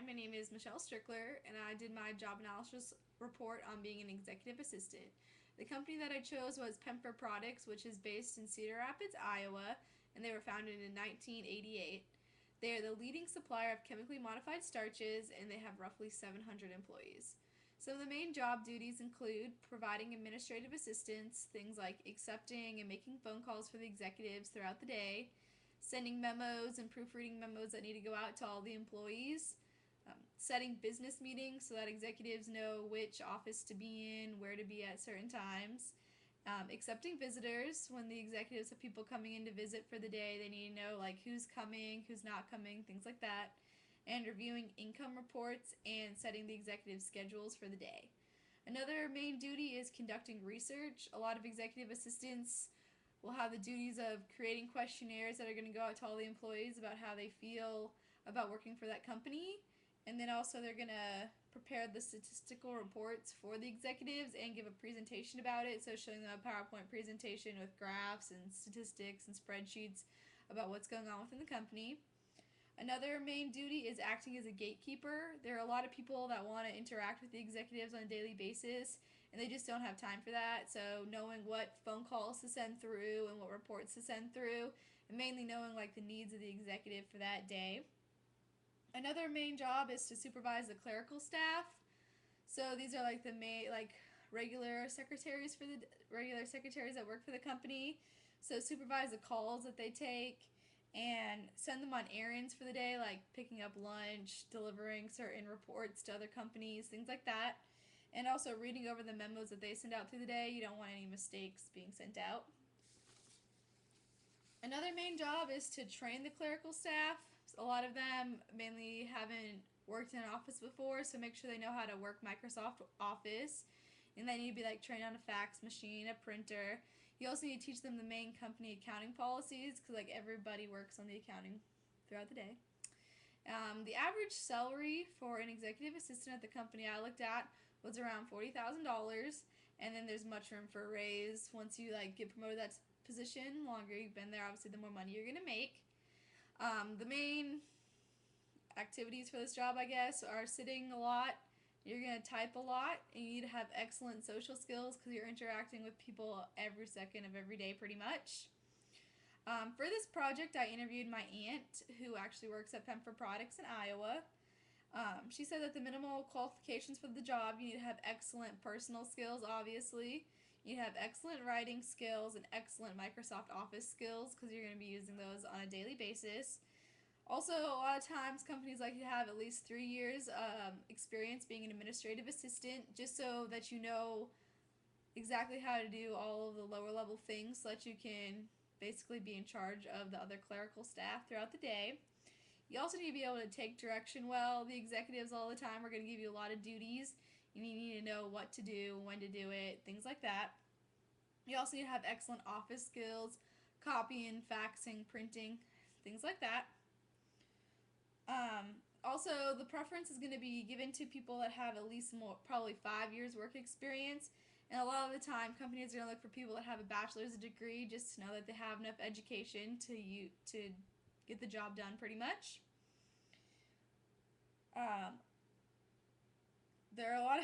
my name is Michelle Strickler, and I did my job analysis report on being an executive assistant. The company that I chose was Pemper Products, which is based in Cedar Rapids, Iowa, and they were founded in 1988. They are the leading supplier of chemically modified starches, and they have roughly 700 employees. Some of the main job duties include providing administrative assistance, things like accepting and making phone calls for the executives throughout the day, sending memos and proofreading memos that need to go out to all the employees, setting business meetings so that executives know which office to be in, where to be at certain times, accepting visitors. When the executives have people coming in to visit for the day, they need to know like who's coming, who's not coming, things like that, and reviewing income reports and setting the executive schedules for the day. Another main duty is conducting research. A lot of executive assistants will have the duties of creating questionnaires that are going to go out to all the employees about how they feel about working for that company. And then also they're going to prepare the statistical reports for the executives and give a presentation about it. So showing them a PowerPoint presentation with graphs and statistics and spreadsheets about what's going on within the company. Another main duty is acting as a gatekeeper. There are a lot of people that want to interact with the executives on a daily basis, and they just don't have time for that. So knowing what phone calls to send through and what reports to send through, and mainly knowing like the needs of the executive for that day. Another main job is to supervise the clerical staff. So these are like the main regular secretaries that work for the company. So supervise the calls that they take and send them on errands for the day, like picking up lunch, delivering certain reports to other companies, things like that. And also reading over the memos that they send out through the day. You don't want any mistakes being sent out. Another main job is to train the clerical staff. A lot of them mainly haven't worked in an office before, so make sure they know how to work Microsoft Office. And they need to be like trained on a fax machine, a printer. You also need to teach them the main company accounting policies because like everybody works on the accounting throughout the day. The average salary for an executive assistant at the company I looked at was around $40,000, and then there's much room for a raise once you like get promoted to that position. The longer you've been there, obviously the more money you're gonna make. The main activities for this job, I guess, are sitting a lot. You're going to type a lot, and you need to have excellent social skills because you're interacting with people every second of every day pretty much. For this project, I interviewed my aunt who actually works at Pemper Products in Iowa. She said that the minimal qualifications for the job, you need to have excellent personal skills, obviously. You need to have excellent writing skills and excellent Microsoft Office skills because you're going to be using those on a daily basis. Also, a lot of times companies like to have at least 3 years experience being an administrative assistant just so that you know exactly how to do all of the lower level things so that you can basically be in charge of the other clerical staff throughout the day. You also need to be able to take direction well. The executives all the time are going to give you a lot of duties. You need to know what to do, when to do it, things like that. You also need to have excellent office skills, copying, faxing, printing, things like that. Also, the preference is going to be given to people that have at least probably 5 years work experience. And a lot of the time, companies are going to look for people that have a bachelor's degree just to know that they have enough education to get the job done pretty much. There are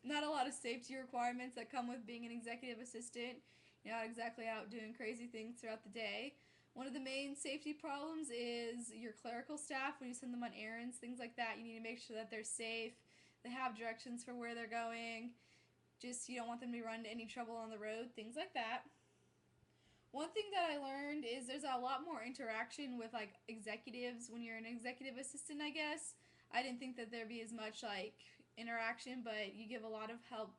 not a lot of safety requirements that come with being an executive assistant. You're not exactly out doing crazy things throughout the day. One of the main safety problems is your clerical staff when you send them on errands, things like that. You need to make sure that they're safe, they have directions for where they're going. Just you don't want them to run into any trouble on the road, things like that. One thing that I learned is there's a lot more interaction with like executives when you're an executive assistant, I guess. I didn't think that there'd be as much like interaction, but you give a lot of help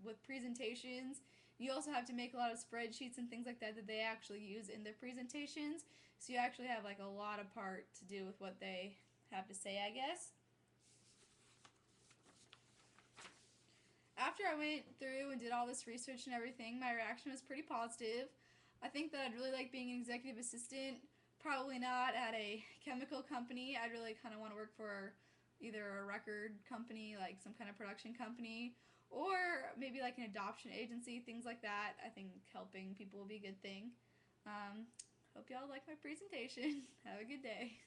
with presentations. You also have to make a lot of spreadsheets and things like that that they actually use in their presentations. So you actually have like a lot of part to do with what they have to say, I guess. After I went through and did all this research and everything, my reaction was pretty positive. I think that I'd really like being an executive assistant. Probably not at a chemical company. I'd really kind of want to work for either a record company, like some kind of production company, or maybe like an adoption agency, things like that. I think helping people will be a good thing. Hope y'all like my presentation. Have a good day.